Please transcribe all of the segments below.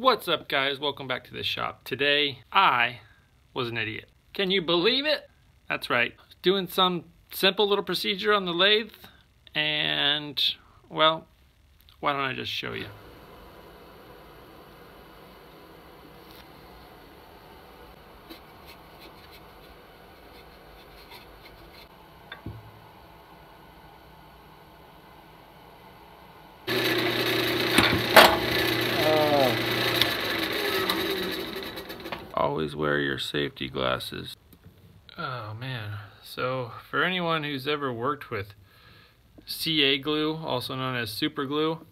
What's up, guys? Welcome back to the shop. Today, I was an idiot. Can you believe it? That's right. I was doing some simple little procedure on the lathe, and, well, why don't I just show you? Always wear your safety glasses. Oh man, so for anyone who's ever worked with CA glue, also known as super glue,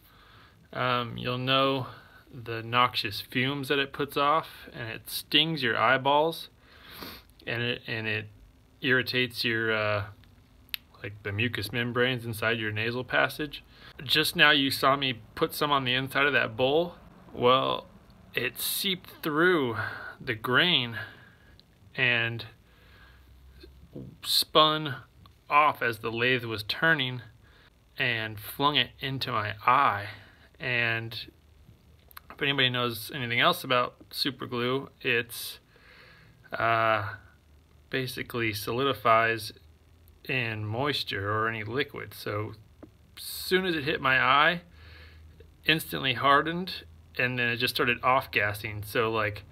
you'll know the noxious fumes that it puts off, and it stings your eyeballs, and it irritates your like the mucous membranes inside your nasal passage. Just now you saw me put some on the inside of that bowl. Well, it seeped through the grain and spun off as the lathe was turning and flung it into my eye. And if anybody knows anything else about super glue, it's basically solidifies in moisture or any liquid. So as soon as it hit my eye, instantly hardened, and then it just started off-gassing. So like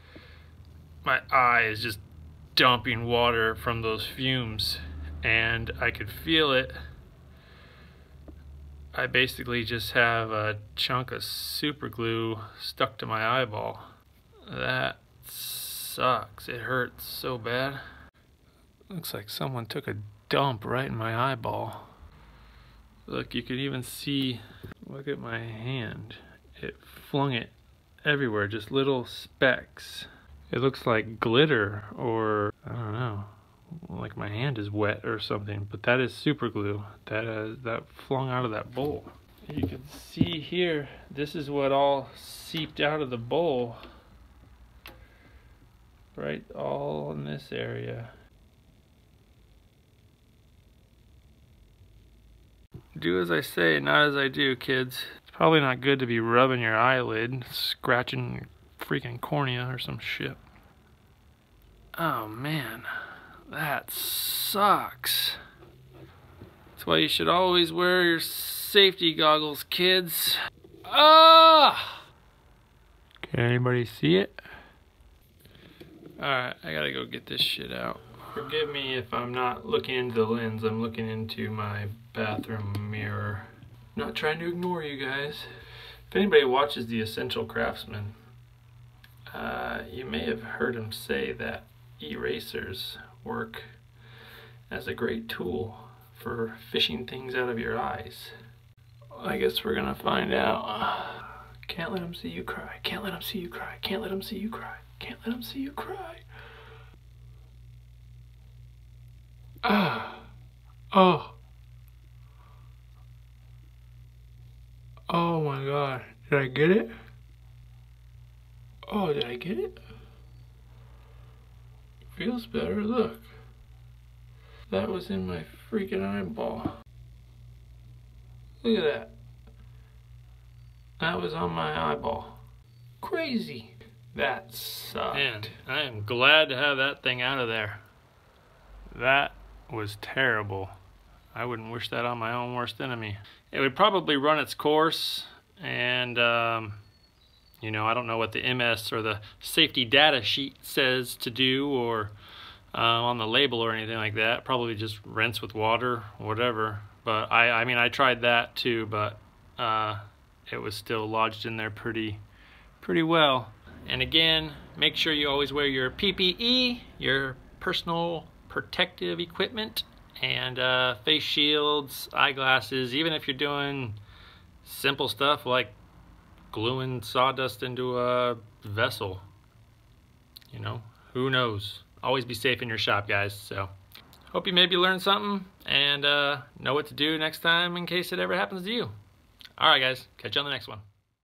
my eye is just dumping water from those fumes, and I could feel it. I basically just have a chunk of super glue stuck to my eyeball. That sucks. It hurts so bad. Looks like someone took a dump right in my eyeball. Look, you can even see, look at my hand. It flung it everywhere, just little specks. It looks like glitter, or I don't know, like my hand is wet or something, but that is super glue that flung out of that bowl. You can see here, this is what all seeped out of the bowl, right, all in this area. Do as I say, not as I do, kids. It's probably not good to be rubbing your eyelid, scratching your freaking cornea or some shit. Oh man, that sucks. That's why you should always wear your safety goggles, kids. Ah! Can anybody see it? Alright, I gotta go get this shit out. Forgive me if I'm not looking into the lens, I'm looking into my bathroom mirror. Not trying to ignore you guys. If anybody watches The Essential Craftsman, you may have heard him say that erasers work as a great tool for fishing things out of your eyes. I guess we're gonna find out. Can't let him see you cry. Can't let him see you cry. Can't let him see you cry. Can't let him see you cry. Oh. Oh my god. Did I get it? Oh, did I get it? Feels better, look. That was in my freaking eyeball. Look at that. That was on my eyeball. Crazy. That sucked. Man, I am glad to have that thing out of there. That was terrible. I wouldn't wish that on my own worst enemy. It would probably run its course, and you know, I don't know what the MS or the safety data sheet says to do, or on the label or anything like that. Probably just rinse with water, whatever. But I mean, I tried that too, but it was still lodged in there pretty well. And again, make sure you always wear your PPE, your personal protective equipment, and face shields, eyeglasses. Even if you're doing simple stuff like gluing sawdust into a vessel, you know, who knows. Always be safe in your shop, guys. So hope you maybe learned something and know what to do next time in case it ever happens to you. All right, guys, catch you on the next one.